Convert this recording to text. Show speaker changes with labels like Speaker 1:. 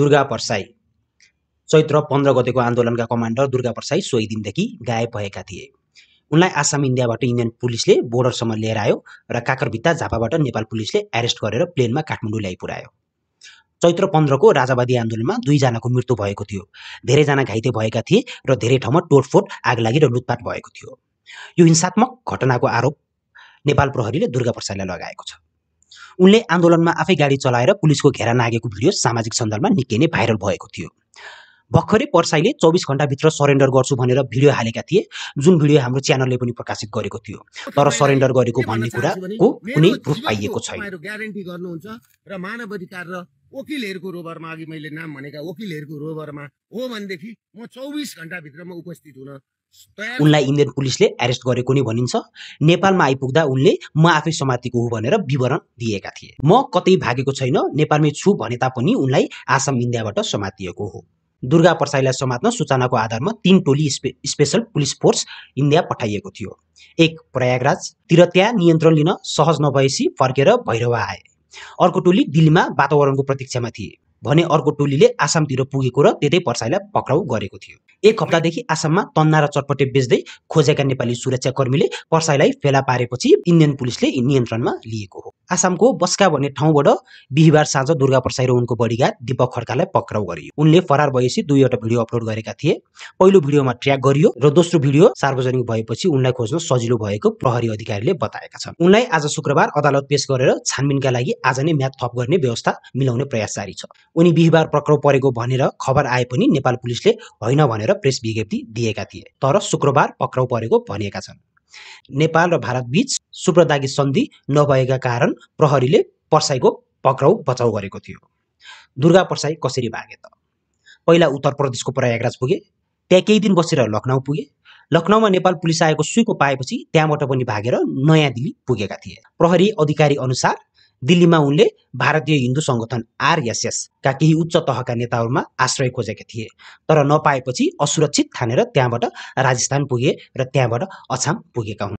Speaker 1: दुर्गा परसाई चैत्र 15 गतेको आन्दोलनका कमान्डर दुर्गा परसाई सोही दिनदेखि गायब भएका थिए। उनलाई आसाम इन्डियाबाट इन्डियन पुलिसले बोर्डरसम्म लिएर आयो र काकरभित्ता झापाबाट नेपाल पुलिसले एरेस्ट गरेर प्लेनमा काठमाडौँ ल्याइ पुर्यायो। चैत्र 15 को राजावादी आन्दोलनमा 2 जनाको मृत्यु भएको थियो। धेरैजना घाइते भएका थिए र धेरै ठाउँमा तोडफोड, आगलागी र लुटपाट भएको थियो। यो हिंसात्मक घटनाको आरोप नेपाल प्रहरीले दुर्गा परसाईलाई लगाएको छ। उनले आन्दोलनमा आफै गाडी चलाएर पुलिसको घेरा नागेको भिडियो सामाजिक सञ्जालमा निकै नै भाइरल भएको थियो। भर्खरै परसाईले 24 घण्टाभित्र सरेन्डर गर्छु भनेर भिडियो हालेका थिए, जुन भिडियो हाम्रो च्यानलले पनि प्रकाशित गरेको थियो। तर सरेन्डर गरेको भन्ने कुराको कुनै प्रुफ पाइएको छैन।
Speaker 2: ग्यारेन्टी गर्नुहुन्छ र मानव अधिकार र वकिलहरूको रोबरमा, अघि मैले नाम भनेका वकिलहरूको रोबरमा हो भनेदेखि म 24 घण्टाभित्रमा उपस्थित हुन तयार।
Speaker 1: उनलाई इन्डियन पुलिसले एरेस्ट गरेको नि भनिन्छ। नेपालमा आइपुग्दा उनले म आफै समातेको हो भनेर विवरण दिएका थिए। म कतै भागेको छैन, नेपालमै छु भने तापनि उनलाई आसाम इन्डियाबाट समातिएको हो। दुर्गा परसाईलाई समात्न सूचनाको आधारमा 3 टोली स्पेशल पुलिस फोर्स इन्डिया पठाइएको थियो। एक प्रयागराजतिर त्यहाँ नियन्त्रण लिन सहज नभएसी फर्केर भैरवा आए। अर्को टोली दिल्लीमा वातावरणको प्रतीक्षामा थिए भने अर्को टोलीले आसामतिर पुगेको र त्यतै परसाईलाई पक्राउ गरेको थियो। एक हप्तादेखि आसाममा तन्ना र चटपटे बेच्दै खोजेका नेपाली सुरक्षाकर्मीले परसाईलाई फेला पारेपछि इन्डियन पुलिसले नियन्त्रणमा लिएको हो। आसामको बस्का भन्ने ठाउँबाट बिहिबार साँझ दुर्गा परसाई र उनको बडीगार्ड दीपक खड्कालाई पक्राउ गरियो। उनले फरार भएपछि 2वटा भिडियो अपलोड गरेका थिए। पहिलो भिडियोमा ट्र्याक गरियो र दोस्रो भिडियो सार्वजनिक भएपछि उनलाई खोज्न सजिलो भएको प्रहरी अधिकारीले बताएका छन्। उनलाई आज शुक्रबार अदालत पेश गरेर छानबिनका लागि आज नै म्याद थप गर्ने व्यवस्था मिलाउने प्रयास जारी छ। उनी बिहिबार पक्राउ परेको भनेर खबर आए पनि नेपाल पुलिसले होइन भनेर प्रेस विज्ञप्ति दिएका थिए, तर शुक्रबार पक्राउ परेको भनिएका छन्। नेपाल र भारत बीच सुप्रदागी सन्धि नभएका कारण प्रहरीले परसाईको पक्राउ बचाउ गरेको थियो। दुर्गा परसाई कसरी भागे त? पहिला उत्तर प्रदेशको प्रयागराज पुगे, त्यहाँ केही दिन बसेर लखनऊ पुगे। लखनऊमा नेपाल पुलिस आएको सुइको पाएपछि त्यहाँबाट पनि भागेर नयाँ दिल्ली पुगेका थिए। प्रहरी अधिकारी अनुसार दिल्लीमा उनले भारतीय हिन्दू संगठन आरएसएस का केही उच्च तहका नेताहरूमा आश्रय खोजेका थिए, तर नपाएपछि असुरक्षित ठानेर त्यहाँबाट राजस्थान पुगे र त्यहाँबाट अछाम पुगेका हुन्।